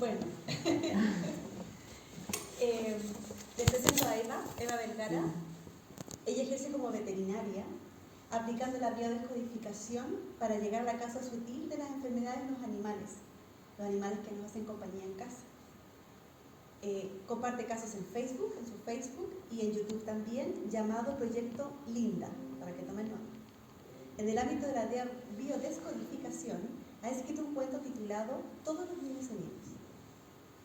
Bueno, les presento a Eva Vergara. Ella ejerce como veterinaria, aplicando la biodescodificación para llegar a la causa sutil de las enfermedades en los animales que nos hacen compañía en casa. Comparte casos en Facebook, en su Facebook y en YouTube también, llamado Proyecto Linda, para que tomen nota. En el ámbito de la biodescodificación, ha escrito un cuento titulado Todos los niños se niegan,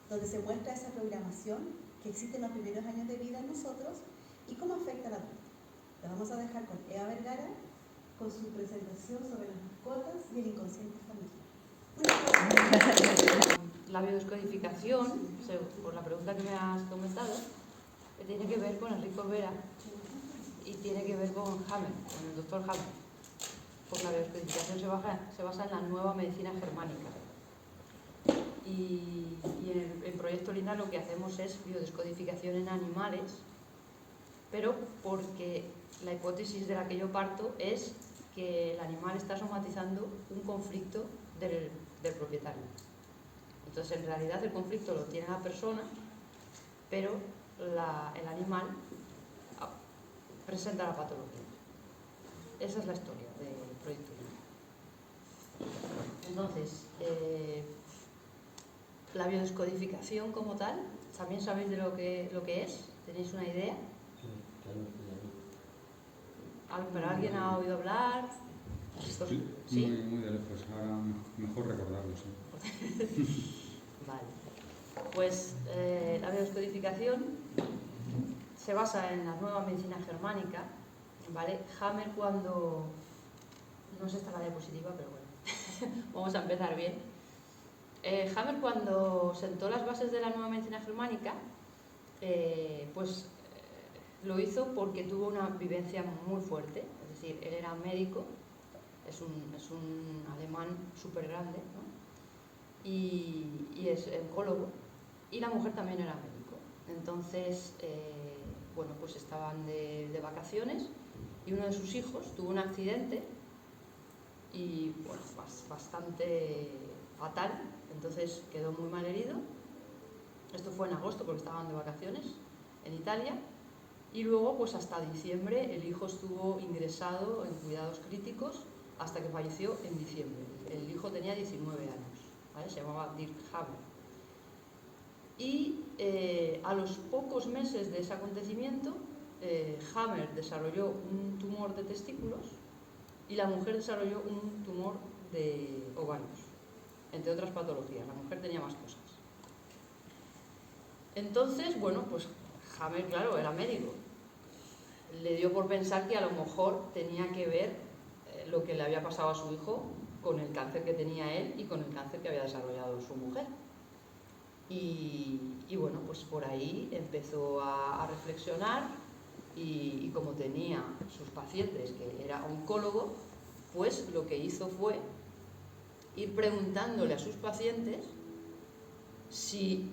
donde se muestra esa programación que existe en los primeros años de vida en nosotros y cómo afecta al adulto. La vamos a dejar con Eva Vergara con su presentación sobre las mascotas y el inconsciente familiar. La biodescodificación, por la pregunta que me has comentado, tiene que ver con Enrico Vera y tiene que ver con Hammer, con el doctor Hammer. Porque la biodescodificación se basa en la nueva medicina germánica. Y en el proyecto Linda lo que hacemos es biodescodificación en animales, pero porque la hipótesis de la que yo parto es que el animal está somatizando un conflicto del propietario. Entonces, en realidad, el conflicto lo tiene la persona, pero el animal presenta la patología. Esa es la historia del proyecto Linda. Entonces, la biodescodificación como tal, ¿también sabéis de lo que es? ¿Tenéis una idea? Sí, claro. ¿Pero alguien ha oído hablar? Sí, muy de lejos, ahora mejor recordarlo, sí. Vale. Pues la biodescodificación se basa en la nueva medicina germánica, ¿vale? Hammer cuando... No sé si está la diapositiva, pero bueno, vamos a empezar bien. Hammer cuando sentó las bases de la nueva medicina germánica, lo hizo porque tuvo una vivencia muy fuerte, es decir, él era médico, es un alemán súper grande, ¿no? Y es oncólogo, y la mujer también era médico. Entonces, pues estaban de vacaciones y uno de sus hijos tuvo un accidente y, bueno, bastante fatal, entonces quedó muy mal herido. Esto fue en agosto porque estaban de vacaciones en Italia. Y luego, pues hasta diciembre, el hijo estuvo ingresado en cuidados críticos hasta que falleció en diciembre. El hijo tenía 19 años, ¿vale? Se llamaba Dirk Hammer. Y a los pocos meses de ese acontecimiento, Hammer desarrolló un tumor de testículos y la mujer desarrolló un tumor de ovarios, entre otras patologías. La mujer tenía más cosas. Entonces, bueno, pues Hammer, claro, era médico. Le dio por pensar que a lo mejor tenía que ver lo que le había pasado a su hijo con el cáncer que tenía él y con el cáncer que había desarrollado su mujer. Y bueno, pues por ahí empezó a reflexionar y como tenía sus pacientes, que era oncólogo, pues lo que hizo fue ir preguntándole a sus pacientes si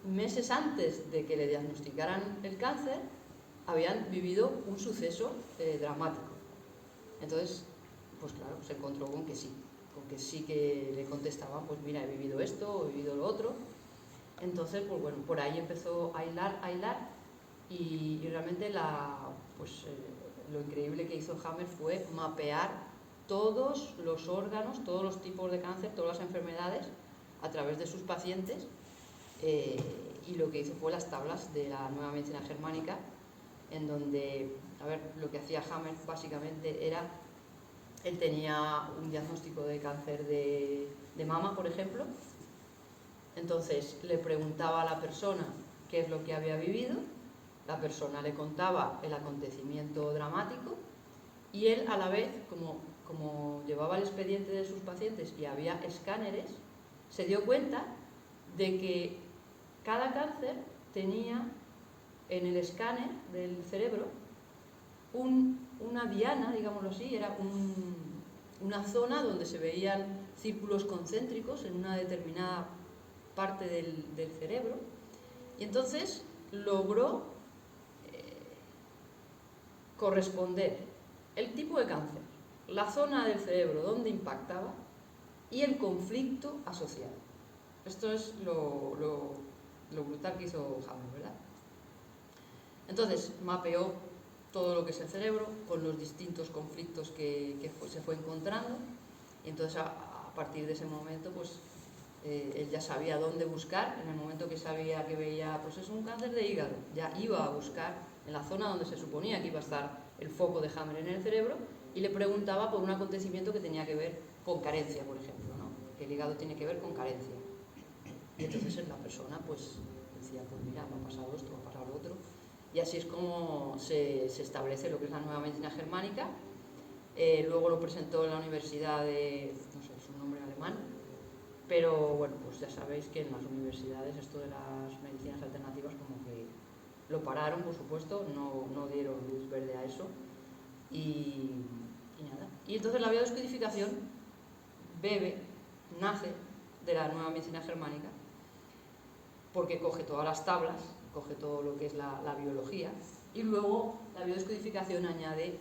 meses antes de que le diagnosticaran el cáncer habían vivido un suceso dramático. Entonces, pues claro, se encontró con que sí que le contestaban, pues mira, he vivido esto, he vivido lo otro. Entonces, pues bueno, por ahí empezó a hilar y realmente lo increíble que hizo Hammer fue mapear todos los órganos, todos los tipos de cáncer, todas las enfermedades a través de sus pacientes. Y lo que hizo fue las tablas de la nueva medicina germánica, en donde, lo que hacía Hammer básicamente era, él tenía un diagnóstico de cáncer de mama, por ejemplo. Entonces le preguntaba a la persona qué es lo que había vivido, la persona le contaba el acontecimiento dramático y él, a la vez, como llevaba el expediente de sus pacientes y había escáneres, se dio cuenta de que cada cáncer tenía en el escáner del cerebro una diana, digámoslo así, era una zona donde se veían círculos concéntricos en una determinada parte del cerebro, y entonces logró corresponder el tipo de cáncer, la zona del cerebro donde impactaba y el conflicto asociado. Esto es lo brutal que hizo Hammer, ¿verdad? Entonces, mapeó todo lo que es el cerebro con los distintos conflictos que se fue encontrando, y entonces a partir de ese momento pues él ya sabía dónde buscar. En el momento que sabía que veía pues es un cáncer de hígado, ya iba a buscar en la zona donde se suponía que iba a estar el foco de Hammer en el cerebro, y le preguntaba por un acontecimiento que tenía que ver con carencia, por ejemplo, ¿no? Que el hígado tiene que ver con carencia, y entonces la persona pues decía, pues mira, me ha pasado esto, me ha pasado lo otro. Y así es como se establece lo que es la nueva medicina germánica. Luego lo presentó en la universidad de, no sé, es un nombre alemán, pero bueno, pues ya sabéis que en las universidades esto de las medicinas alternativas como que lo pararon, por supuesto, no dieron luz verde a eso, y nada. Y entonces la biodescodificación nace de la nueva medicina germánica, porque coge todas las tablas, coge todo lo que es la biología, y luego la biodescodificación añade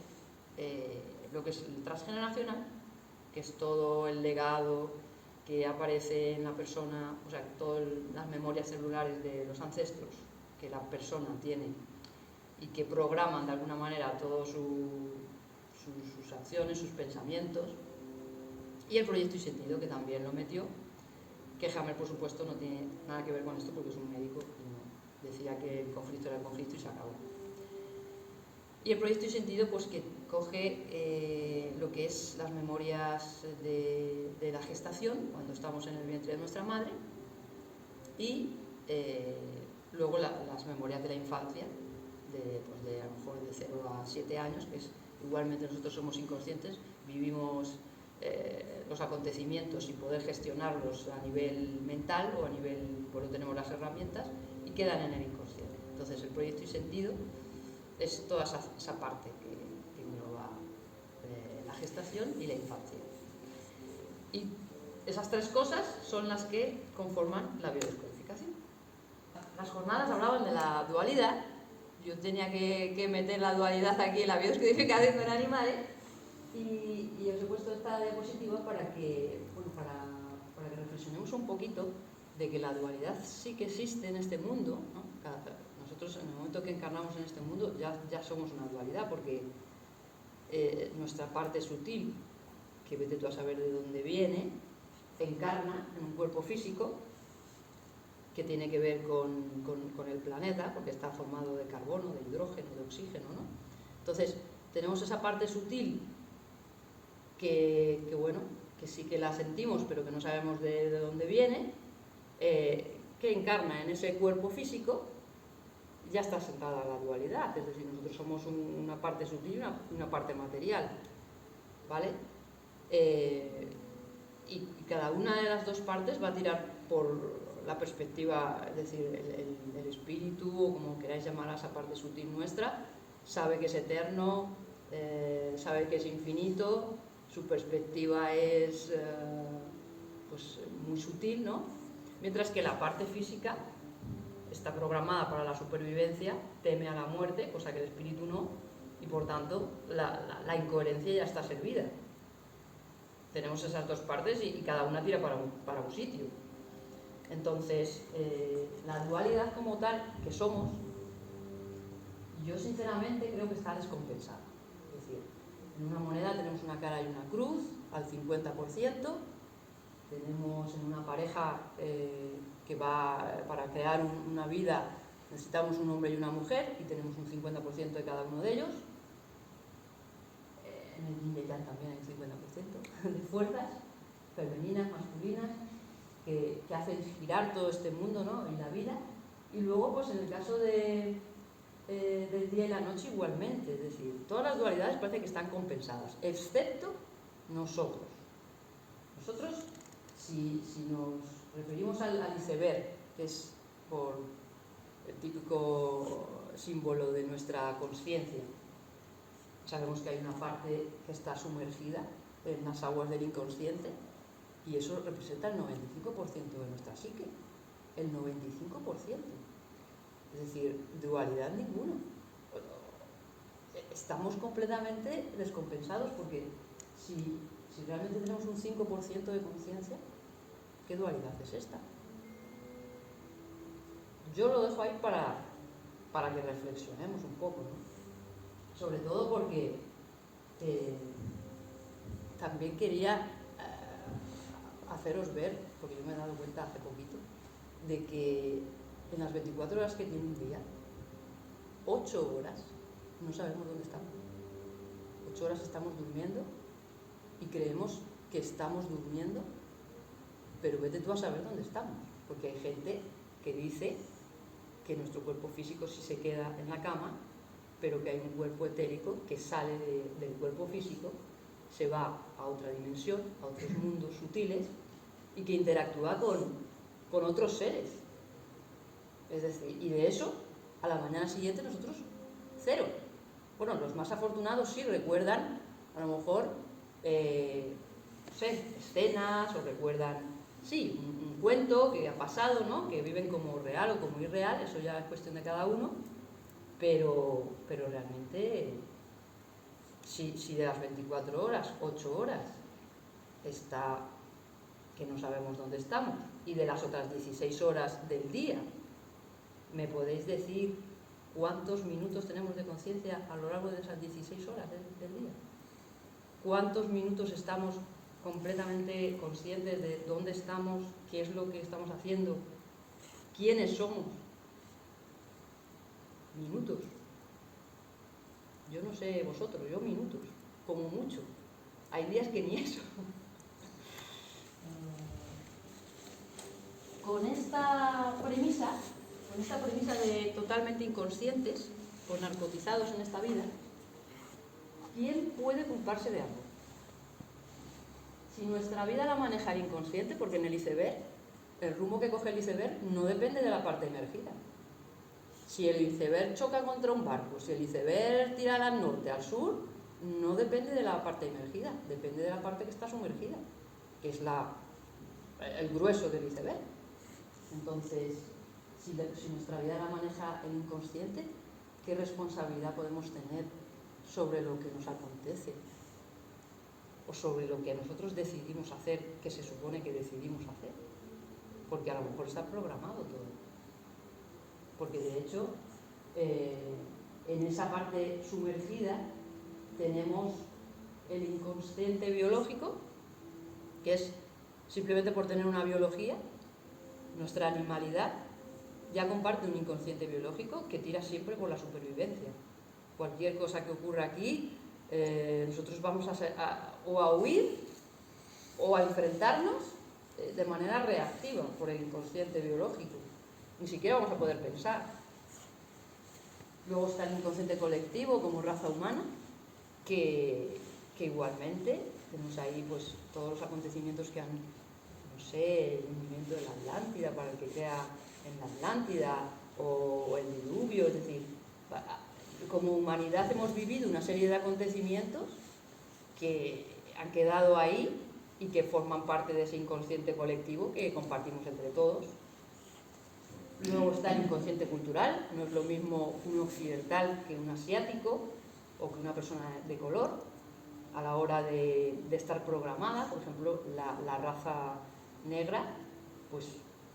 lo que es el transgeneracional, que es todo el legado que aparece en la persona, o sea, todas las memorias celulares de los ancestros que la persona tiene y que programan de alguna manera todas sus acciones, sus pensamientos, y el proyecto y sentido, que también lo metió, que Hammer, por supuesto, no tiene nada que ver con esto porque es un médico y no, decía que el conflicto era el conflicto y se acabó. Y el proyecto y sentido, pues que coge lo que es las memorias de la gestación, cuando estamos en el vientre de nuestra madre, y luego las memorias de la infancia, de a lo mejor de 0 a 7 años, que es igualmente nosotros somos inconscientes, vivimos los acontecimientos sin poder gestionarlos a nivel mental o a nivel, pues no tenemos las herramientas, y quedan en el inconsciente. Entonces el proyecto y sentido es toda esa parte que engloba la gestación y la infancia. Y esas tres cosas son las que conforman la biodescodificación. Las jornadas hablaban de la dualidad. Yo tenía que meter la dualidad aquí en la biodescodificación con animales, y os he puesto esta diapositiva para que reflexionemos un poquito de que la dualidad sí que existe en este mundo, ¿no? Nosotros en el momento que encarnamos en este mundo ya somos una dualidad, porque nuestra parte sutil, que vete tú a saber de dónde viene, encarna en un cuerpo físico que tiene que ver con el planeta, porque está formado de carbono, de hidrógeno, de oxígeno, ¿no? Entonces tenemos esa parte sutil que sí que la sentimos, pero que no sabemos de dónde viene, que encarna en ese cuerpo físico. Ya está sentada la dualidad, es decir, nosotros somos una parte sutil y una parte material, ¿vale? Y cada una de las dos partes va a tirar por la perspectiva, es decir, el espíritu, o como queráis llamar a esa parte sutil nuestra, sabe que es eterno, sabe que es infinito, su perspectiva es pues muy sutil, ¿no? Mientras que la parte física está programada para la supervivencia, teme a la muerte, cosa que el espíritu no, y por tanto la incoherencia ya está servida. Tenemos esas dos partes y cada una tira para un sitio. Entonces, la dualidad como tal que somos, yo sinceramente creo que está descompensada. Es decir, en una moneda tenemos una cara y una cruz al 50%, tenemos en una pareja que va para crear una vida, necesitamos un hombre y una mujer, y tenemos un 50% de cada uno de ellos. En el yin y yang también hay un 50% de fuerzas femeninas, masculinas, que hacen girar todo este mundo, ¿no? Y la vida. Y luego, pues en el caso del día y la noche igualmente, es decir, todas las dualidades parece que están compensadas, excepto nosotros. Nosotros, si nos referimos al iceberg, que es por el típico símbolo de nuestra conciencia, sabemos que hay una parte que está sumergida en las aguas del inconsciente, y eso representa el 95% de nuestra psique, el 95%. Es decir, dualidad ninguna. Estamos completamente descompensados, porque si realmente tenemos un 5% de conciencia, ¿qué dualidad es esta? yo lo dejo ahí para que reflexionemos un poco, ¿no? Sobre todo porque también quería haceros ver, porque yo me he dado cuenta hace poquito, de que en las 24 horas que tiene un día, 8 horas no sabemos dónde estamos. 8 horas estamos durmiendo y creemos que estamos durmiendo, pero vete tú a saber dónde estamos, porque hay gente que dice que nuestro cuerpo físico sí se queda en la cama, pero que hay un cuerpo etérico que sale del cuerpo físico, se va a otra dimensión, a otros mundos sutiles, y que interactúa con otros seres. Es decir, y de eso, a la mañana siguiente nosotros, cero. Bueno, los más afortunados sí recuerdan, a lo mejor, no sé, escenas, o recuerdan, sí, un cuento que ha pasado, ¿no? Que viven como real o como irreal, eso ya es cuestión de cada uno, pero realmente, si de las 24 horas, 8 horas está que no sabemos dónde estamos, y de las otras 16 horas del día, ¿me podéis decir cuántos minutos tenemos de conciencia a lo largo de esas 16 horas del día? ¿Cuántos minutos estamos completamente conscientes de dónde estamos, qué es lo que estamos haciendo, quiénes somos? Minutos. Yo no sé vosotros, yo minutos, como mucho. Hay días que ni eso. Con esta premisa de totalmente inconscientes, o narcotizados en esta vida, ¿quién puede culparse de algo? Si nuestra vida la maneja el inconsciente, porque en el iceberg, el rumbo que coge el iceberg no depende de la parte emergida. Si el iceberg choca contra un barco, si el iceberg tira al norte, al sur, no depende de la parte emergida, depende de la parte que está sumergida, que es el grueso del iceberg. Entonces, si nuestra vida la maneja el inconsciente, ¿qué responsabilidad podemos tener sobre lo que nos acontece? O sobre lo que nosotros decidimos hacer, que se supone que decidimos hacer. Porque a lo mejor está programado todo. Porque de hecho, en esa parte sumergida tenemos el inconsciente biológico, que es simplemente por tener una biología, nuestra animalidad ya comparte un inconsciente biológico que tira siempre por la supervivencia. Cualquier cosa que ocurra aquí, nosotros vamos o a huir o a enfrentarnos de manera reactiva por el inconsciente biológico. Ni siquiera vamos a poder pensar. Luego está el inconsciente colectivo como raza humana, que igualmente tenemos ahí pues todos los acontecimientos que han, no sé, el hundimiento de la Atlántida para el que crea en la Atlántida, o el diluvio, es decir, como humanidad hemos vivido una serie de acontecimientos que han quedado ahí y que forman parte de ese inconsciente colectivo que compartimos entre todos. Luego está el inconsciente cultural, no es lo mismo un occidental que un asiático o que una persona de color a la hora de estar programada. Por ejemplo, la raza negra pues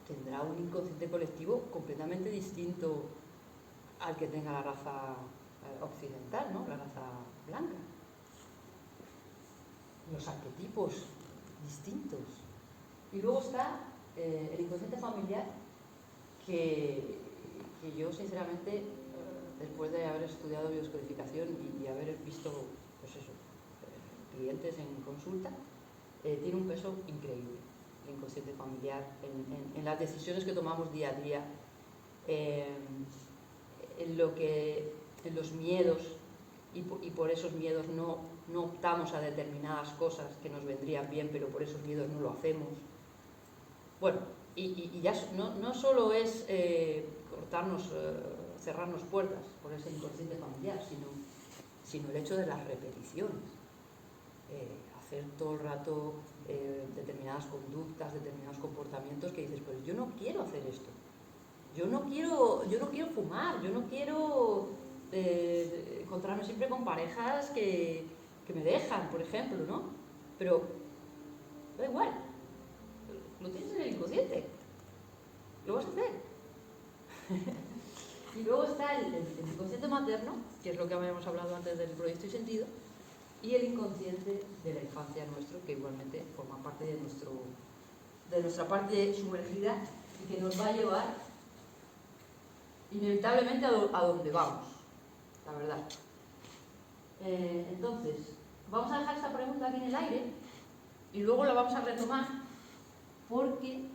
tendrá un inconsciente colectivo completamente distinto al que tenga la raza occidental, ¿no? La raza blanca. Los arquetipos distintos. Y luego está el inconsciente familiar, que yo sinceramente, después de haber estudiado biodescodificación y haber visto pues eso, clientes en consulta, tiene un peso increíble el inconsciente familiar en las decisiones que tomamos día a día, en los miedos, y por esos miedos no optamos a determinadas cosas que nos vendrían bien, pero por esos miedos no lo hacemos. Bueno, y ya no solo es cerrarnos puertas por ese inconsciente familiar, sino el hecho de las repeticiones. Hacer todo el rato determinadas conductas, determinados comportamientos que dices, pues yo no quiero hacer esto. Yo no quiero fumar, yo no quiero encontrarme siempre con parejas que me dejan, por ejemplo, ¿no? Pero da igual, lo tienes en el inconsciente, lo vas a hacer. Y luego está el inconsciente materno, que es lo que habíamos hablado antes del proyecto y sentido, y el inconsciente de la infancia nuestro, que igualmente forma parte de nuestra parte sumergida y que nos va a llevar inevitablemente a donde vamos, la verdad. Entonces, vamos a dejar esta pregunta aquí en el aire y luego la vamos a retomar porque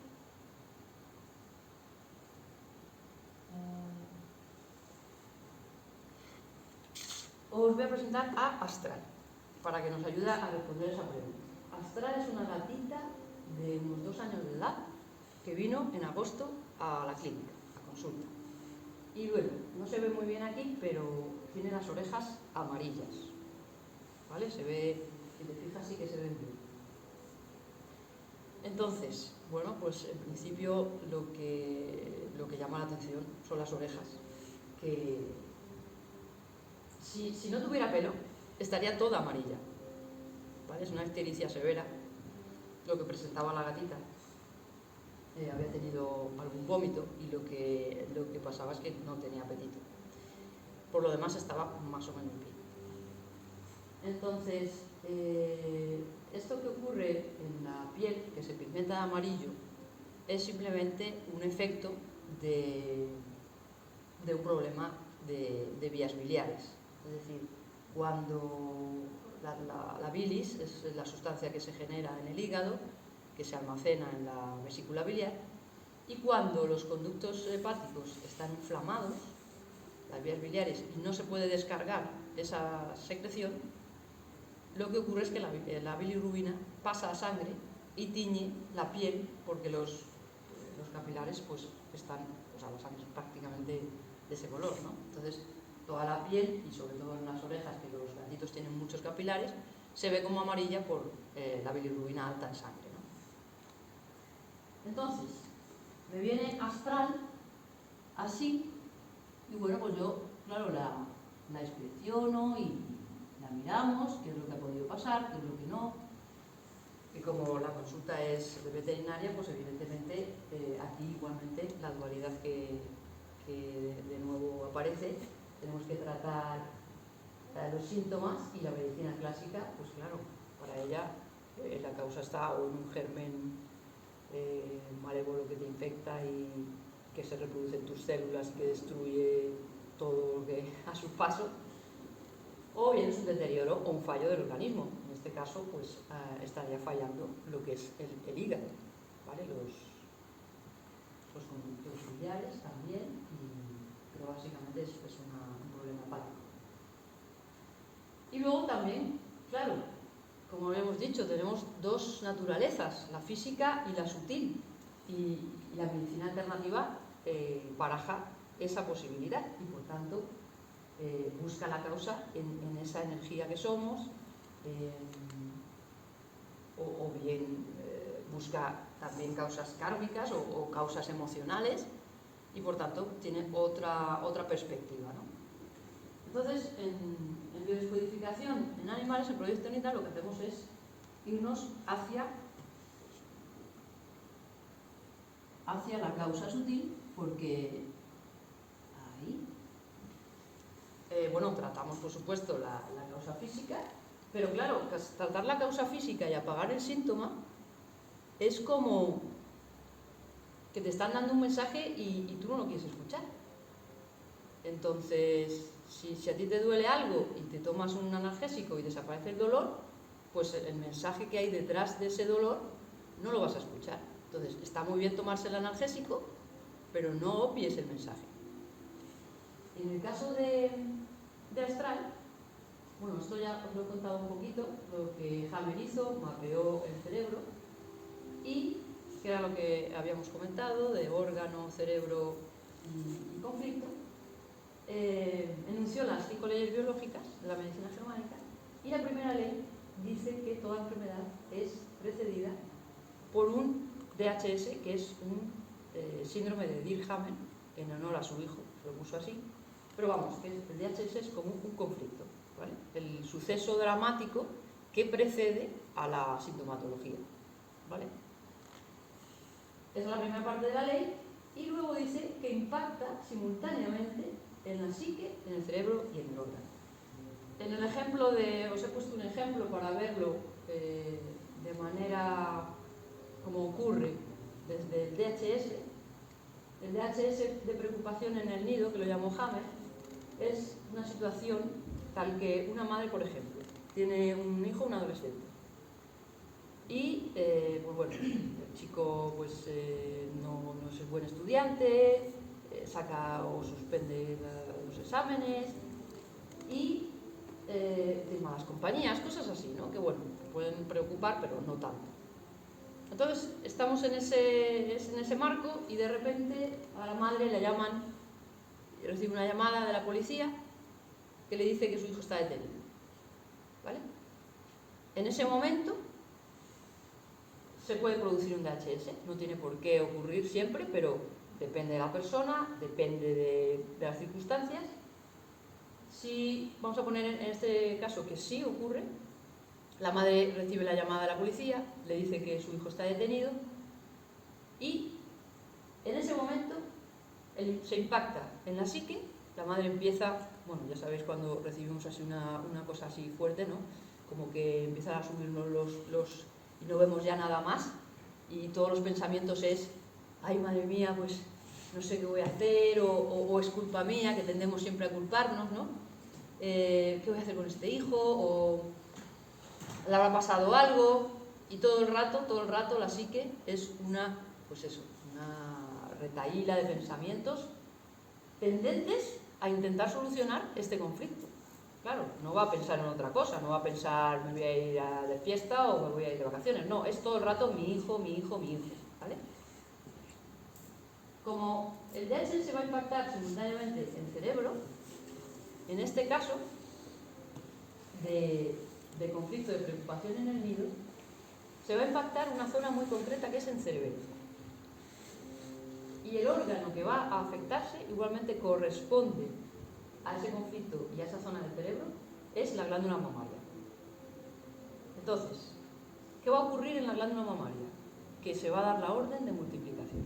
os voy a presentar a Astral para que nos ayude a responder esa pregunta. Astral es una gatita de unos 2 años de edad que vino en agosto a la clínica, a consulta. Y bueno, no se ve muy bien aquí, pero tiene las orejas amarillas, ¿vale? Se ve, si te fijas, sí que se ven bien. Entonces, bueno, pues en principio lo que llama la atención son las orejas, que si no tuviera pelo, estaría toda amarilla, ¿vale? Es una ictericia severa, lo que presentaba la gatita. Había tenido algún vómito y lo que pasaba es que no tenía apetito. Por lo demás estaba más o menos bien. Entonces, esto que ocurre en la piel, que se pigmenta de amarillo, es simplemente un efecto de un problema de vías biliares. Es decir, cuando la bilis es la sustancia que se genera en el hígado, que se almacena en la vesícula biliar, y cuando los conductos hepáticos están inflamados, las vías biliares, y no se puede descargar esa secreción, lo que ocurre es que la bilirrubina pasa a sangre y tiñe la piel, porque los capilares pues están, o sea, la sangre es prácticamente de ese color, ¿no? Entonces, toda la piel, y sobre todo en las orejas, que los gatitos tienen muchos capilares, se ve como amarilla por la bilirrubina alta en sangre, ¿no? Entonces, me viene Astral así, y bueno, pues yo, claro, la inspecciono y la miramos, qué es lo que ha podido pasar, qué es lo que no. Y como la consulta es de veterinaria, pues evidentemente aquí igualmente la dualidad que de nuevo aparece, tenemos que tratar los síntomas, y la medicina clásica, pues claro, para ella la causa está o en un germen malévolo que te infecta y que se reproduce en tus células y que destruye todo lo que a su paso, o bien es un deterioro o un fallo del organismo. En este caso, pues estaría fallando lo que es el hígado, ¿vale? Los conductos biliares también, pero básicamente es un problema hepático. Y luego también, claro, como habíamos dicho, tenemos dos naturalezas, la física y la sutil, y la medicina alternativa baraja esa posibilidad y por tanto busca la causa en esa energía que somos, o bien busca también causas kármicas o causas emocionales, y por tanto tiene otra perspectiva, ¿no? Entonces, en biodescodificación en animales, en Proyecto Linda, lo que hacemos es irnos hacia la causa sutil, porque ahí, bueno, tratamos por supuesto la causa física, pero claro, tratar la causa física y apagar el síntoma es como que te están dando un mensaje y tú no lo quieres escuchar. Entonces, si a ti te duele algo y te tomas un analgésico y desaparece el dolor, pues el mensaje que hay detrás de ese dolor no lo vas a escuchar. Entonces, está muy bien tomarse el analgésico, pero no obvies el mensaje. En el caso de Astral, bueno, esto ya os lo he contado un poquito, lo que Hammer hizo, mapeó el cerebro, y que era lo que habíamos comentado, de órgano, cerebro y conflicto, enunció las 5 leyes biológicas de la medicina germánica, y la primera ley dice que toda enfermedad es precedida por un DHS, que es un síndrome de Dirkhammer, en honor a su hijo, se lo puso así, pero vamos, que el DHS es como un conflicto, ¿vale? El suceso dramático que precede a la sintomatología, ¿vale? Esa es la primera parte de la ley, Y luego dice que impacta simultáneamente en la psique, en el cerebro y en el órgano. En el ejemplo os he puesto un ejemplo para verlo de manera como ocurre desde el DHS. El DHS de preocupación en el nido, que lo llamó Hammer, es una situación tal que una madre, por ejemplo, tiene un hijo, un adolescente, y pues bueno, el chico pues no es buen estudiante, saca o suspende los exámenes y tiene malas compañías, cosas así, ¿no? Que bueno, pueden preocupar, pero no tanto. Entonces estamos en ese marco y de repente a la madre le llaman, recibe una llamada de la policía que le dice que su hijo está detenido, ¿vale? En ese momento se puede producir un DHS, no tiene por qué ocurrir siempre, pero depende de la persona, depende de las circunstancias. Si vamos a poner en este caso que sí ocurre, la madre recibe la llamada de la policía, le dice que su hijo está detenido y en ese momento se impacta en la psique, la madre empieza, bueno, ya sabéis cuando recibimos así una cosa así fuerte, ¿no? Como que empiezan a subirnos los y no vemos ya nada más y todos los pensamientos es, ay madre mía, pues no sé qué voy a hacer o es culpa mía, que tendemos siempre a culparnos, ¿no? ¿Qué voy a hacer con este hijo? O le habrá pasado algo y todo el rato la psique es una retahíla de pensamientos tendentes a intentar solucionar este conflicto. Claro, no va a pensar en otra cosa, no va a pensar me voy a ir de fiesta o me voy a ir de vacaciones, no, es todo el rato mi hijo, ¿vale? Como el DHS se va a impactar simultáneamente en el cerebro, en este caso de conflicto de preocupación en el nido, se va a impactar una zona muy concreta que es el cerebro. Y el órgano que va a afectarse igualmente corresponde a ese conflicto y a esa zona del cerebro, es la glándula mamaria. Entonces, ¿qué va a ocurrir en la glándula mamaria? Que se va a dar la orden de multiplicación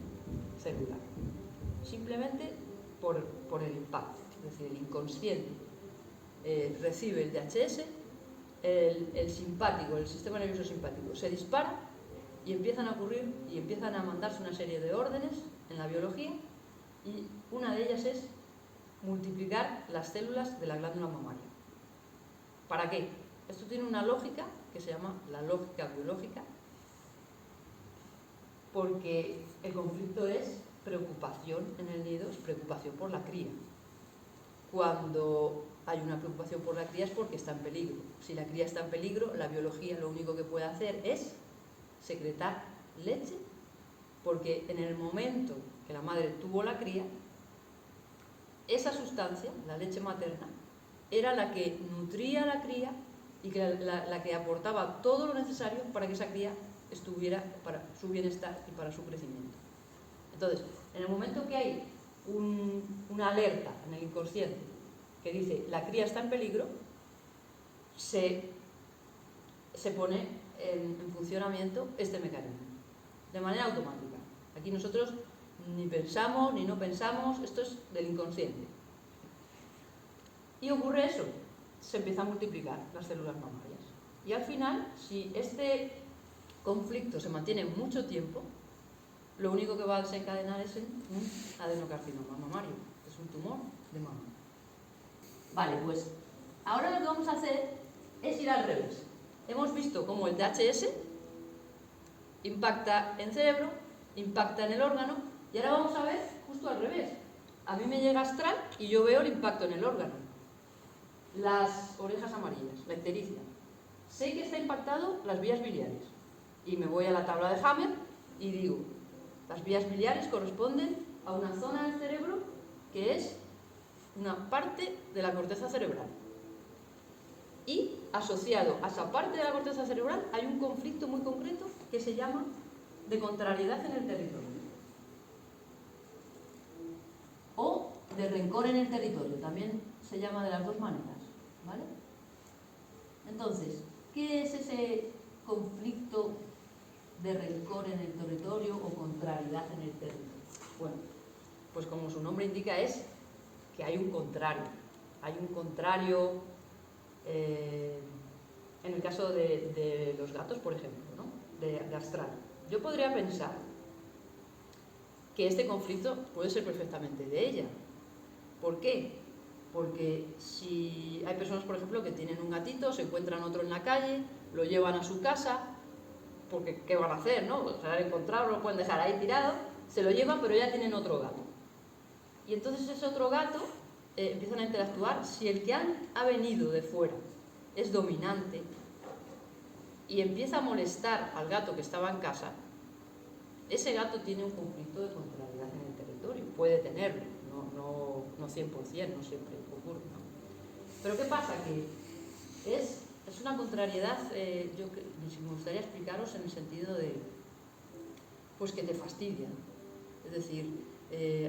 celular, simplemente por el impacto, es decir, el inconsciente recibe el DHS, el simpático, el sistema nervioso simpático se dispara y empiezan a ocurrir y empiezan a mandarse una serie de órdenes en la biología y una de ellas es multiplicar las células de la glándula mamaria. ¿Para qué? Esto tiene una lógica que se llama la lógica biológica, porque el conflicto es preocupación en el nido, es preocupación por la cría. Cuando hay una preocupación por la cría es porque está en peligro. Si la cría está en peligro, la biología lo único que puede hacer es secretar leche, porque en el momento que la madre tuvo la cría, esa sustancia, la leche materna, era la que nutría a la cría y que la que aportaba todo lo necesario para que esa cría estuviera para su bienestar y para su crecimiento. Entonces, en el momento que hay una alerta en el inconsciente que dice la cría está en peligro, se pone en funcionamiento este mecanismo, de manera automática. Aquí nosotros ni pensamos ni no pensamos, esto es del inconsciente. Y ocurre eso, se empieza a multiplicar las células mamarias. Y al final, si este conflicto se mantiene mucho tiempo, lo único que va a desencadenar es un adenocarcinoma mamario, que es un tumor de mama. Vale, pues ahora lo que vamos a hacer es ir al revés. Hemos visto cómo el DHS impacta en cerebro, impacta en el órgano, y ahora vamos a ver justo al revés. A mí me llega astral y yo veo el impacto en el órgano. Las orejas amarillas, la ictericia. Sé que está impactado las vías biliares. Y me voy a la tabla de Hammer y digo, las vías biliares corresponden a una zona del cerebro que es una parte de la corteza cerebral. Y asociado a esa parte de la corteza cerebral hay un conflicto muy concreto que se llama de contrariedad en el territorio. O de rencor en el territorio, también se llama de las dos maneras, ¿vale? Entonces, ¿qué es ese conflicto de rencor en el territorio o contrariedad en el territorio? Bueno, pues como su nombre indica, es que hay un contrario. Hay un contrario, en el caso de los gatos, por ejemplo, ¿no? de Astral. Yo podría pensar que este conflicto puede ser perfectamente de ella. ¿Por qué? Porque si hay personas, por ejemplo, que tienen un gatito, se encuentran otro en la calle, lo llevan a su casa, porque ¿qué van a hacer, no? O sea, al encontrarlo, lo pueden dejar ahí tirado, se lo llevan, pero ya tienen otro gato. Y entonces ese otro gato empiezan a interactuar. Si el que ha venido de fuera es dominante y empieza a molestar al gato que estaba en casa, ese gato tiene un conflicto de contrariedad en el territorio. Puede tenerlo, no 100%, no siempre ocurre, ¿no? Pero ¿qué pasa? Que es una contrariedad, me gustaría explicaros en el sentido de, pues que te fastidia. Es decir,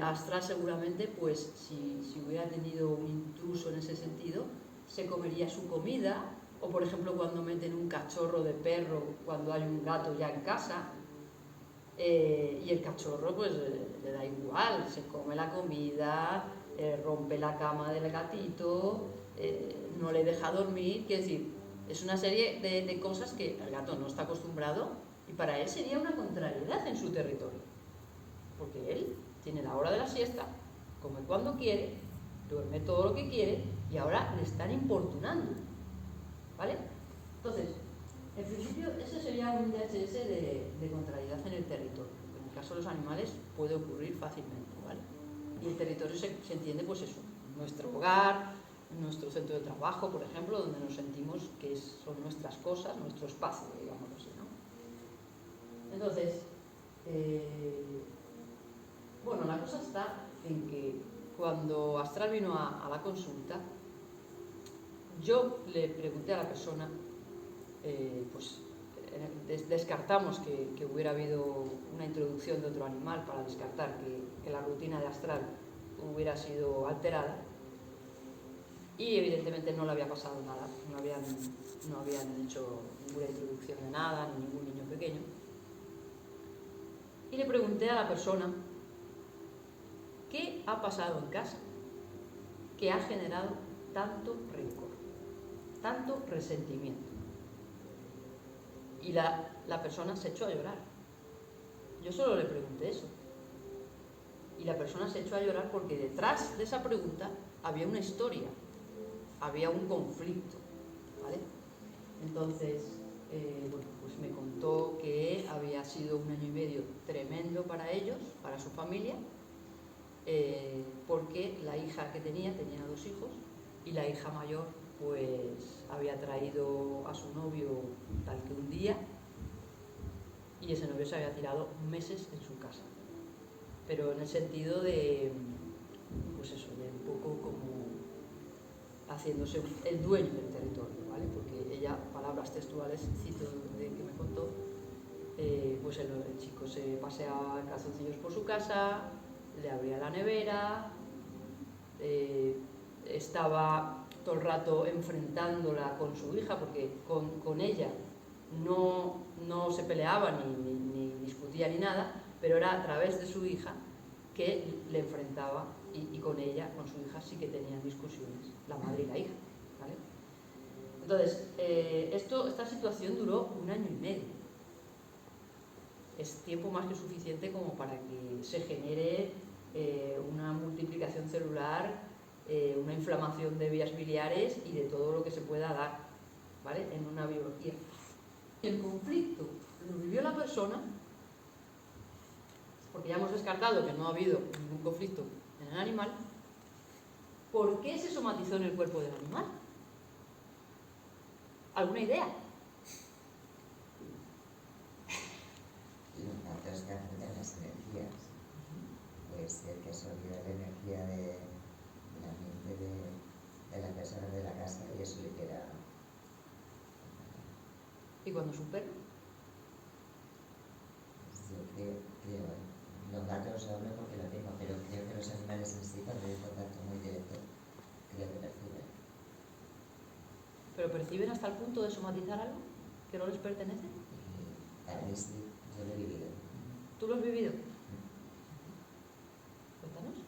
Astral seguramente, pues si hubiera tenido un intruso en ese sentido, se comería su comida, o por ejemplo cuando meten un cachorro de perro cuando hay un gato ya en casa, y el cachorro pues le da igual, se come la comida, rompe la cama del gatito, no le deja dormir. Quiero decir, es una serie de cosas que el gato no está acostumbrado y para él sería una contrariedad en su territorio, porque él tiene la hora de la siesta, come cuando quiere, duerme todo lo que quiere y ahora le están importunando, ¿vale? Entonces, en principio ese sería un DHS de contrariedad en el territorio. En el caso de los animales puede ocurrir fácilmente, ¿vale? Y el territorio se entiende, pues eso, nuestro hogar, nuestro centro de trabajo, por ejemplo, donde nos sentimos que son nuestras cosas, nuestro espacio, digamos así, ¿no? Entonces, bueno, la cosa está en que cuando Astral vino a la consulta, yo le pregunté a la persona, pues descartamos que hubiera habido una introducción de otro animal para descartar que la rutina de Astral hubiera sido alterada, y evidentemente no le había pasado nada, no habían hecho ninguna introducción de nada, ni ningún niño pequeño. Y le pregunté a la persona qué ha pasado en casa que ha generado tanto rencor, tanto resentimiento. Y la persona se echó a llorar. Yo solo le pregunté eso. Y la persona se echó a llorar porque detrás de esa pregunta había una historia, había un conflicto, ¿vale? Entonces, bueno, pues me contó que había sido 1 año y medio tremendo para ellos, para su familia, porque la hija que tenía 2 hijos, y la hija mayor pues había traído a su novio tal que un día, y ese novio se había tirado meses en su casa, pero en el sentido de, pues eso, de un poco como haciéndose el dueño del territorio, ¿vale? Porque ella, palabras textuales, cito de que me contó, pues el chico se paseaba en calzoncillos por su casa, le abría la nevera, estaba todo el rato enfrentándola con su hija, porque con ella no se peleaba ni discutía ni nada, pero era a través de su hija que le enfrentaba, y con ella, con su hija, sí que tenían discusiones, la madre y la hija, ¿vale? Entonces, esta situación duró 1 año y medio. Es tiempo más que suficiente como para que se genere una multiplicación celular, una inflamación de vías biliares y de todo lo que se pueda dar, ¿vale?, en una biología. El conflicto lo vivió la persona, porque ya hemos descartado que no ha habido ningún conflicto en el animal. ¿Por qué se somatizó en el cuerpo del animal? ¿Alguna idea? Los gatos captan las energías. Puede ser que absorbió la energía de la mente de la persona de la casa y eso le queda. ¿Y cuando es un perro? Yo creo, los gatos hablo porque lo tengo, pero creo que los animales en sí, cuando hay un contacto muy directo, creo que perciben. ¿Pero perciben hasta el punto de somatizar algo que no les pertenece? Para mí sí, yo lo he vivido. ¿Tú lo has vivido? Cuéntanos.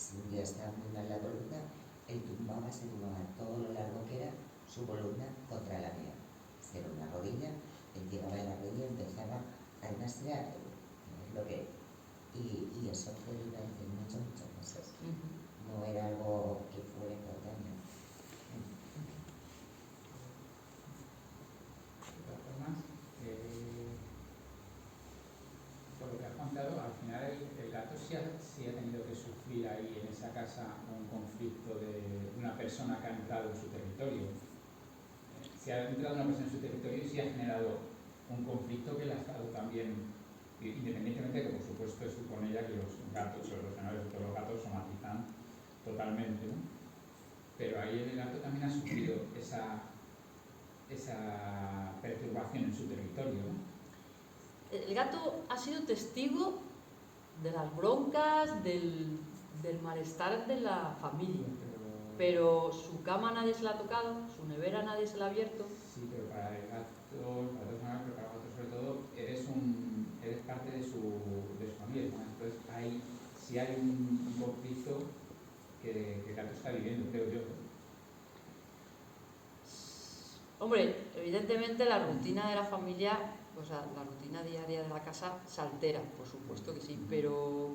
si un día estaba muy mal la columna, él se tumbaba todo lo largo que era su columna contra la mía. Si era una rodilla, él llegaba a la rodilla y empezaba a arrastrar lo que... Y eso fue durante muchos meses. No era algo que fuera espontáneo. De todas formas, por lo que has contado, al final el gato sí ha tenido que sufrir ahí en esa casa un conflicto de una persona que ha entrado en su territorio. Si ha entrado una persona en su territorio y sí ha generado un conflicto que le ha estado también, independientemente de que por supuesto supone ella que los gatos o los menores de todos los gatos somatizan totalmente, ¿no? Pero ahí el gato también ha sufrido esa perturbación en su territorio, ¿no? El gato ha sido testigo de las broncas, del malestar de la familia, pero su cama nadie se la ha tocado, su nevera nadie se la ha abierto. Sí, pero para el gato, para otros animales, pero para el gato sobre todo, eres parte de su familia. Entonces, sí hay un conflicto que el gato está viviendo, creo yo. Hombre, evidentemente la rutina de la familia, o sea, la rutina diaria de la casa se altera, por supuesto que sí, pero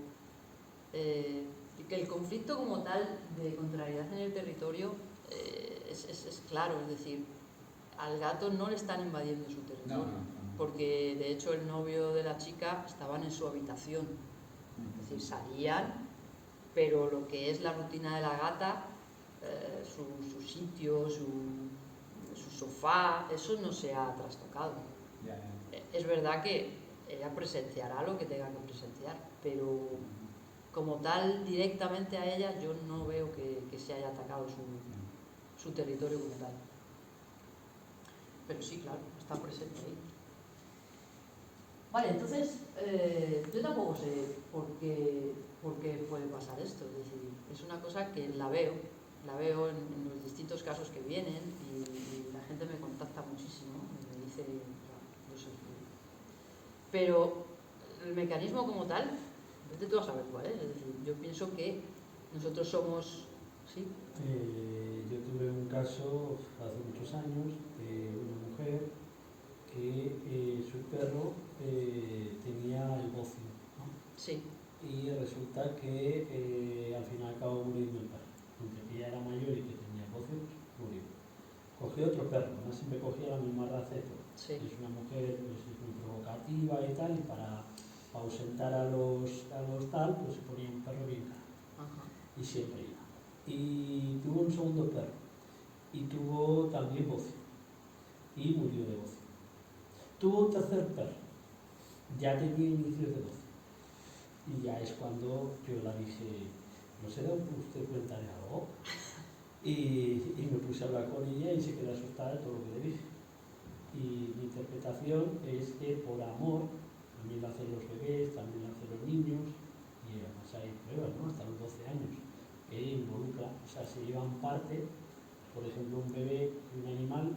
que el conflicto como tal de contrariedad en el territorio es claro, es decir, al gato no le están invadiendo su territorio, porque de hecho el novio de la chica estaban en su habitación, es decir, salían, pero lo que es la rutina de la gata, su sitio, su sofá, eso no se ha trastocado. Es verdad que ella presenciará lo que tenga que presenciar, pero como tal, directamente a ella, yo no veo que se haya atacado su territorio como tal. Pero sí, claro, está presente ahí. Vale, entonces, yo tampoco sé por qué puede pasar esto. Es decir, es una cosa que la veo en los distintos casos que vienen y la gente me contacta muchísimo, me dice, no sé, pero el mecanismo como tal, vete tú a saber cuál es. Es decir, yo pienso que nosotros somos, ¿sí? Yo tuve un caso hace muchos años de una mujer que su perro tenía el bocio, ¿no? Sí. Y resulta que al final acabó muriendo el perro. Aunque ella era mayor y que tenía el bocio, pues murió. Cogió otro perro, no siempre cogía la misma raza de todo. Sí. Es una mujer pues, es muy provocativa y tal, y para ausentar a los tal, pues se ponía un perro bien caro. Ajá. Y siempre iba. Y tuvo un segundo perro y tuvo también bocio y murió de bocio. Tuvo un tercer perro, ya tenía inicios de bocio, y ya es cuando yo la dije, ¿no se da usted cuenta de algo? Y me puse a hablar con ella y se quedó asustada de todo lo que le dije. Y mi interpretación es que por amor, también lo hacen los bebés, también lo hacen los niños, y además hay pruebas, ¿no? Hasta los 12 años. Que involucra, o sea, se llevan parte, por ejemplo, un bebé y un animal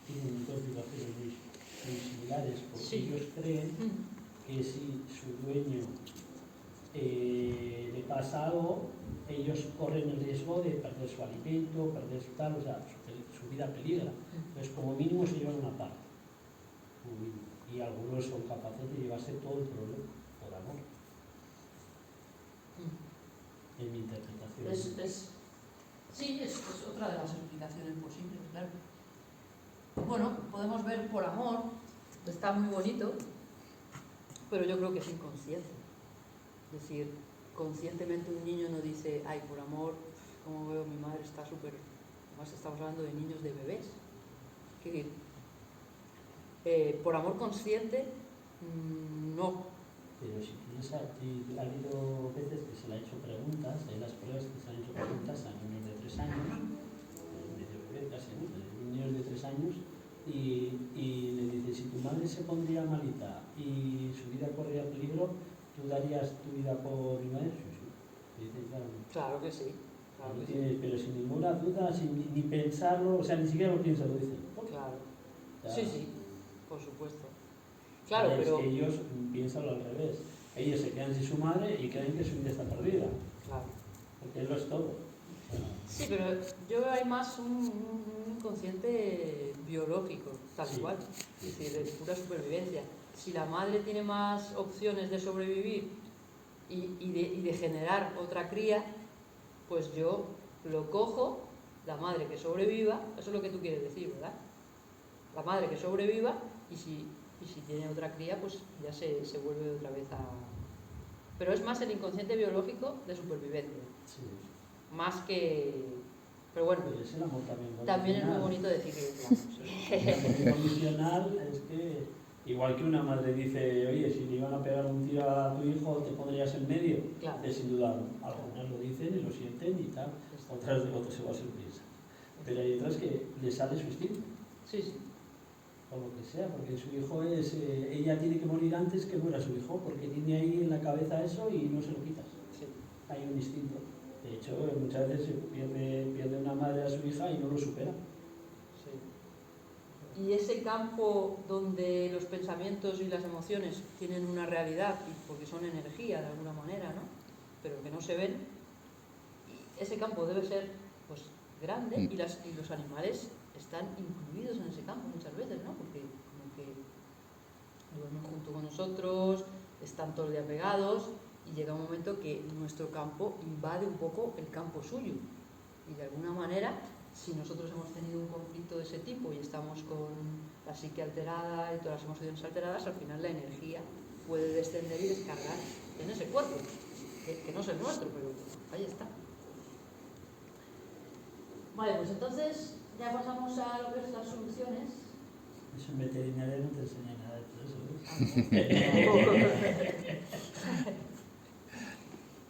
tienen dos vibraciones muy similares, porque Sí. ellos creen que si su dueño le pasa algo, ellos corren el riesgo de perder su alimento, perder su tal, o sea, su vida peligra. Entonces, como mínimo se llevan una parte, y algunos son capaces de llevarse todo el problema, por amor. En mi interpretación. Sí, es otra de las explicaciones posibles, claro. Bueno, podemos ver por amor, está muy bonito, pero yo creo que es inconsciente. Es decir, conscientemente un niño no dice, ay, por amor, como veo mi madre está súper... Además estamos hablando de niños, de bebés. Es decir, por amor consciente, no. Pero si piensas, ha habido veces que se le ha hecho preguntas, hay las pruebas que se le han hecho preguntas a niños de 3 años, medio bebé casi, ¿no? Niños de 3 años, y le dice, si tu madre se pondría malita y su vida corría peligro, ¿tú darías tu vida por mi madre? Sí, sí. Y dice, claro. Claro que sí. Claro que Sí. Pero sin ninguna duda, sin ni pensarlo, o sea, ni siquiera lo piensa, lo dice. Claro. O sea, Sí, por supuesto. Claro, es pero... que ellos piensan al revés. Ellos se quedan sin su madre y creen que su vida está perdida. Claro. porque él lo es todo. Sí, pero yo veo ahí más un inconsciente biológico, tal Sí. cual, es decir, de pura supervivencia. Si la madre tiene más opciones de sobrevivir y de generar otra cría, pues yo lo cojo, la madre que sobreviva, eso es lo que tú quieres decir, ¿verdad? La madre que sobreviva y si tiene otra cría, pues ya se vuelve otra vez a... Pero es más el inconsciente biológico de supervivencia, Sí. más que... Pero bueno, Pero es el amor también. también es muy bonito decirlo, claro. El amor incondicional es que, igual que una madre dice, oye, si le iban a pegar un tiro a tu hijo, te pondrías en medio. Claro. Sin duda, algunas lo dicen y lo sienten y tal, otras se va a sorpresa. Pero hay otras que le sale su instinto, Sí, sí. o lo que sea, porque su hijo es, ella tiene que morir antes que muera su hijo, porque tiene ahí en la cabeza eso y no se lo quitas. Sí. Hay un instinto. De hecho, muchas veces se pierde una madre a su hija y no lo supera. Sí. Y ese campo donde los pensamientos y las emociones tienen una realidad, porque son energía de alguna manera, ¿no? Pero que no se ven, y ese campo debe ser pues grande y los animales están incluidos en ese campo muchas veces, ¿no? Porque como que duermen junto con nosotros, están todo el día pegados y llega un momento que nuestro campo invade un poco el campo suyo. Y de alguna manera, si nosotros hemos tenido un conflicto de ese tipo y estamos con la psique alterada y todas las emociones alteradas, al final la energía puede descender y descargar en ese cuerpo, que no es el nuestro, pero ahí está. Vale, pues entonces ya pasamos a lo que es las soluciones. Eso en veterinaria no te enseña nada de todo eso.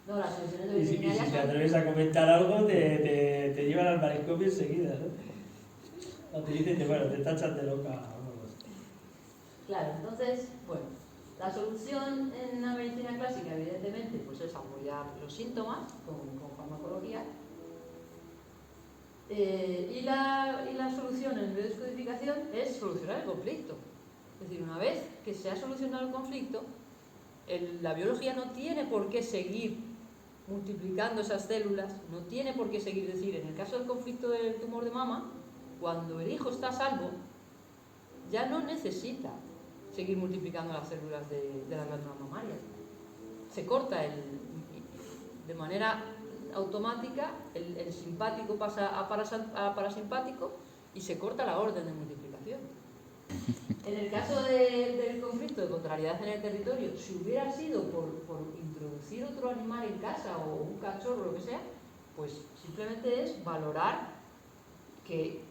No, las soluciones de Y si veterinaria te son... atreves a comentar algo, te llevan al manicomio enseguida, ¿no? O te dicen, bueno, te tachan de loca. Vamos. Claro, entonces, bueno, la solución en la medicina clásica, evidentemente, pues es apoyar los síntomas con farmacología. Y la solución en biodescodificación es solucionar el conflicto. Es decir, una vez que se ha solucionado el conflicto, la biología no tiene por qué seguir multiplicando esas células, no tiene por qué seguir, decir, en el caso del conflicto del tumor de mama, cuando el hijo está a salvo, ya no necesita seguir multiplicando las células de la glándula mamaria. Se corta de manera automática, el simpático pasa a parasimpático y se corta la orden de multiplicación. En el caso del conflicto de contrariedad en el territorio, si hubiera sido por introducir otro animal en casa o un cachorro o lo que sea, pues simplemente es valorar que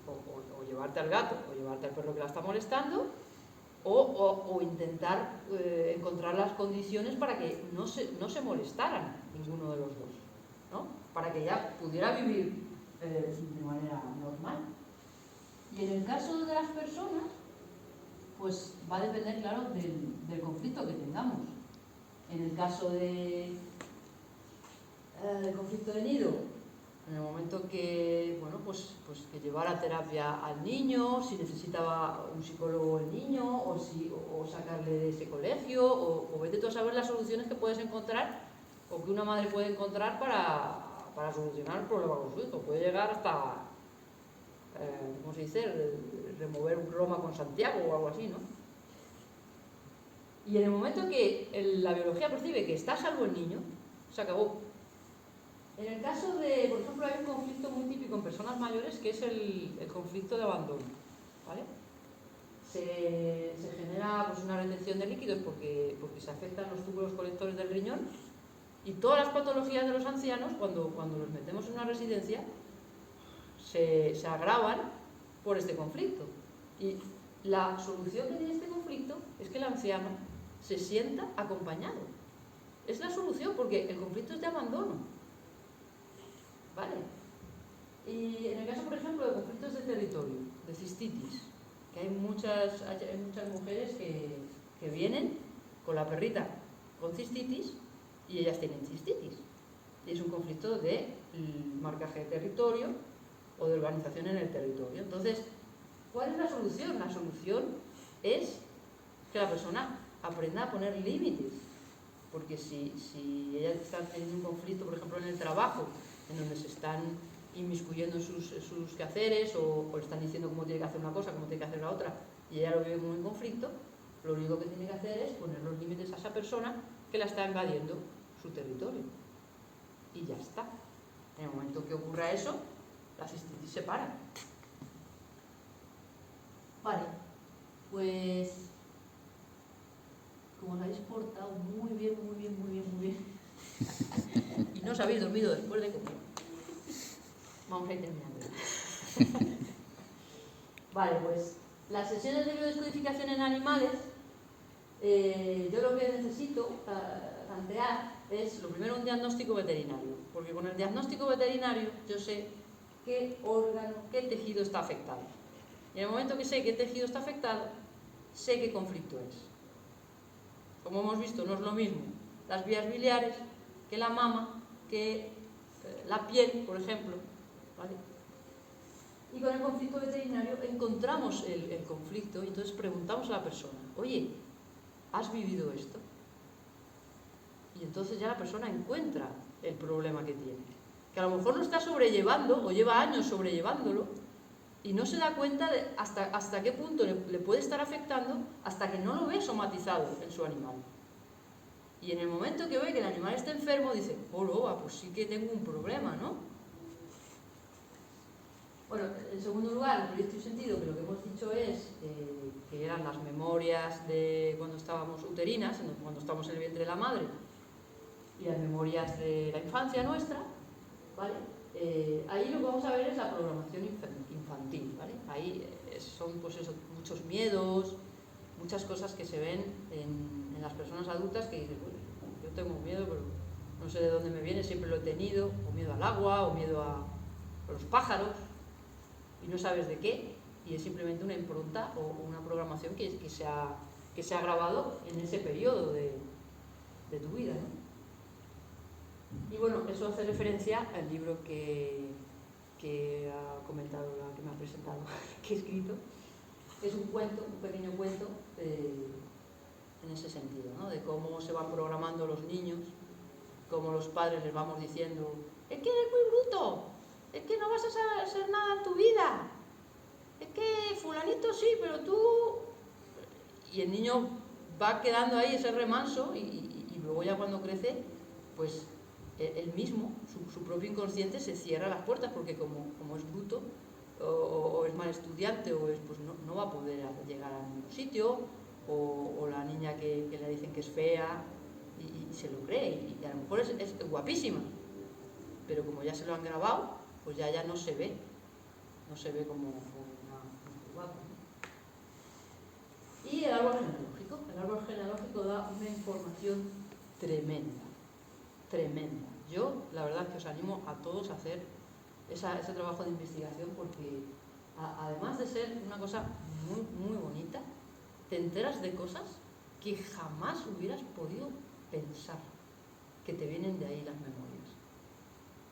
o llevarte al gato o llevarte al perro que la está molestando o intentar encontrar las condiciones para que no se molestaran ninguno de los dos, ¿no? Para que ya pudiera vivir de manera normal. Y en el caso de las personas, pues va a depender, claro, del conflicto que tengamos. En el caso del conflicto de nido, en el momento que, bueno, pues que llevara terapia al niño, si necesitaba un psicólogo el niño, o sacarle de ese colegio, o vete tú a saber las soluciones que puedes encontrar, o que una madre puede encontrar para solucionar el problema con su hijo. Puede llegar hasta, ¿cómo se dice?, remover un Roma con Santiago o algo así, ¿no? Y en el momento que la biología percibe que está a salvo el niño, se acabó. En el caso de, por ejemplo, hay un conflicto muy típico en personas mayores que es el conflicto de abandono, ¿vale? Se genera pues, una retención de líquidos porque se afectan los túbulos colectores del riñón, y todas las patologías de los ancianos, cuando los metemos en una residencia, se agravan por este conflicto. Y la solución que tiene este conflicto es que el anciano se sienta acompañado. Es la solución, porque el conflicto es de abandono. ¿Vale? Y en el caso, por ejemplo, de conflictos de territorio, de cistitis, que hay muchas mujeres que vienen con la perrita con cistitis y ellas tienen cistitis. Y es un conflicto de marcaje de territorio o de organización en el territorio. Entonces, ¿cuál es la solución? La solución es que la persona aprenda a poner límites. Porque si ellas están teniendo un conflicto, por ejemplo, en el trabajo, en donde se están inmiscuyendo en sus quehaceres o le están diciendo cómo tiene que hacer una cosa, cómo tiene que hacer la otra, y ella lo vive como en conflicto, lo único que tiene que hacer es poner los límites a esa persona que la está invadiendo su territorio. Y ya está. En el momento que ocurra eso, la cistitis se para. Vale, pues como os habéis portado muy bien, y no os habéis dormido después de comer, vamos a ir terminando. Vale, pues las sesiones de biodescodificación en animales, yo lo que necesito plantear es, lo primero, un diagnóstico veterinario, porque con el diagnóstico veterinario yo sé qué órgano, qué tejido está afectado. Y en el momento que sé qué tejido está afectado, sé qué conflicto es. Como hemos visto, no es lo mismo las vías biliares que la mama, que la piel, por ejemplo, ¿vale? Y con el conflicto veterinario encontramos el conflicto y entonces preguntamos a la persona, oye, ¿has vivido esto? Y entonces ya la persona encuentra el problema que tiene, que a lo mejor lo está sobrellevando o lleva años sobrellevándolo y no se da cuenta de hasta qué punto le puede estar afectando hasta que no lo ve somatizado en su animal. Y en el momento que ve que el animal está enfermo dice, oh, loba, pues sí que tengo un problema, ¿no? Bueno, en segundo lugar, el proyecto y sentido, que lo que hemos dicho es que eran las memorias de cuando estábamos uterinas, cuando estamos en el vientre de la madre, y las memorias de la infancia nuestra, ¿vale? Ahí lo que vamos a ver es la programación infantil, ¿vale? Ahí son pues eso, muchos miedos, muchas cosas que se ven en las personas adultas que dicen, pues, yo tengo miedo, pero no sé de dónde me viene, siempre lo he tenido, o miedo al agua, o miedo a los pájaros, y no sabes de qué, y es simplemente una impronta o una programación que se ha grabado en ese periodo de tu vida, ¿no? Y bueno, eso hace referencia al libro que ha comentado la que me ha presentado, que he escrito. Es un cuento, un pequeño cuento en ese sentido, ¿no? De cómo se van programando los niños, cómo los padres les vamos diciendo, es que eres muy bruto, es que no vas a hacer nada en tu vida, es que fulanito sí, pero tú... Y el niño va quedando ahí ese remanso y luego ya cuando crece, pues él mismo, su propio inconsciente se cierra las puertas porque como es bruto o es mal estudiante o es, pues no va a poder llegar a ningún sitio o la niña que le dicen que es fea y se lo cree y a lo mejor es guapísima, pero como ya se lo han grabado, pues ya no se ve como una guapa, ¿no? Y el árbol genealógico da una información tremenda. Yo la verdad es que os animo a todos a hacer ese trabajo de investigación porque además de ser una cosa muy, muy bonita, te enteras de cosas que jamás hubieras podido pensar que te vienen de ahí las memorias.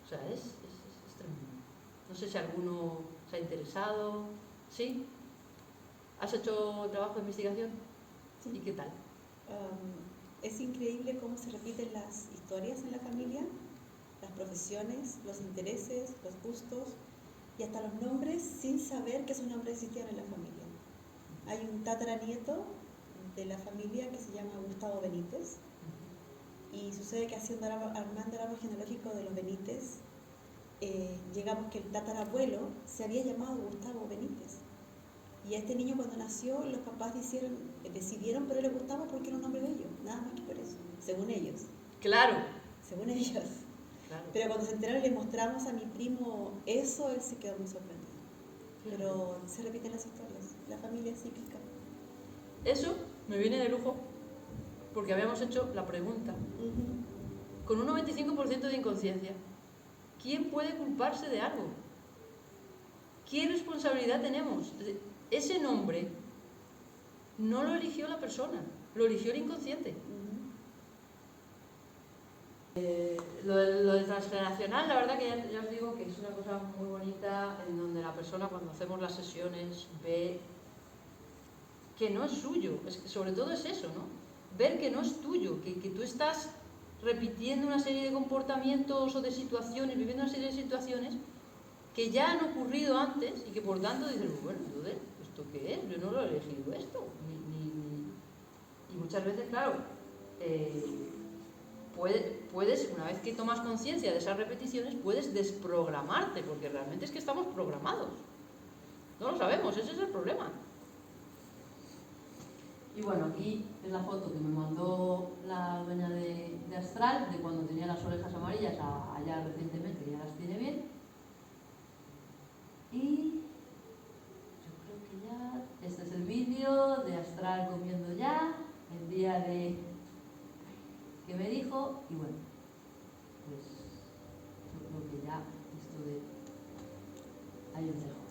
O sea, es tremendo. No sé si alguno se ha interesado. ¿Sí? ¿Has hecho trabajo de investigación? Sí. ¿Y qué tal? Es increíble cómo se repiten las historias en la familia, las profesiones, los intereses, los gustos y hasta los nombres sin saber que esos nombres existían en la familia. Hay un tataranieto de la familia que se llama Gustavo Benítez y sucede que haciendo armando el árbol genealógico de los Benítez llegamos que el tatarabuelo se había llamado Gustavo Benítez. Y a este niño cuando nació los papás decidieron ponerle Gustavo porque era un nombre bello, nada más que por eso, según ellos. Claro. Según ellos. Claro. Pero cuando se enteraron y le mostramos a mi primo eso, él se quedó muy sorprendido. Pero se repiten las historias, la familia es cíclica. Eso me viene de lujo porque habíamos hecho la pregunta. Con un 95% de inconsciencia, ¿quién puede culparse de algo? ¿Qué responsabilidad tenemos? Ese nombre no lo eligió la persona, lo eligió el inconsciente. Lo de transgeneracional, la verdad que ya os digo que es una cosa muy bonita en donde la persona cuando hacemos las sesiones ve que no es suyo, sobre todo es eso, ¿no? ver que no es tuyo, que tú estás repitiendo una serie de comportamientos o de situaciones, viviendo una serie de situaciones que ya han ocurrido antes y que por tanto dices, bueno, entonces, ¿esto qué es? Yo no lo he elegido esto. Y muchas veces, claro, puedes, una vez que tomas conciencia de esas repeticiones, puedes desprogramarte, porque realmente es que estamos programados. No lo sabemos, ese es el problema. Y bueno, aquí es la foto que me mandó la dueña de Astral, de cuando tenía las orejas amarillas, allá recientemente, ya las tiene bien. Y yo creo que ya, este es el vídeo de Astral comiendo ya, el día de que me dijo, y bueno, pues yo creo que ya esto de... Ahí os dejo.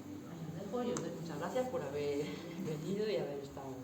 Y os doy muchas gracias por haber venido y haber estado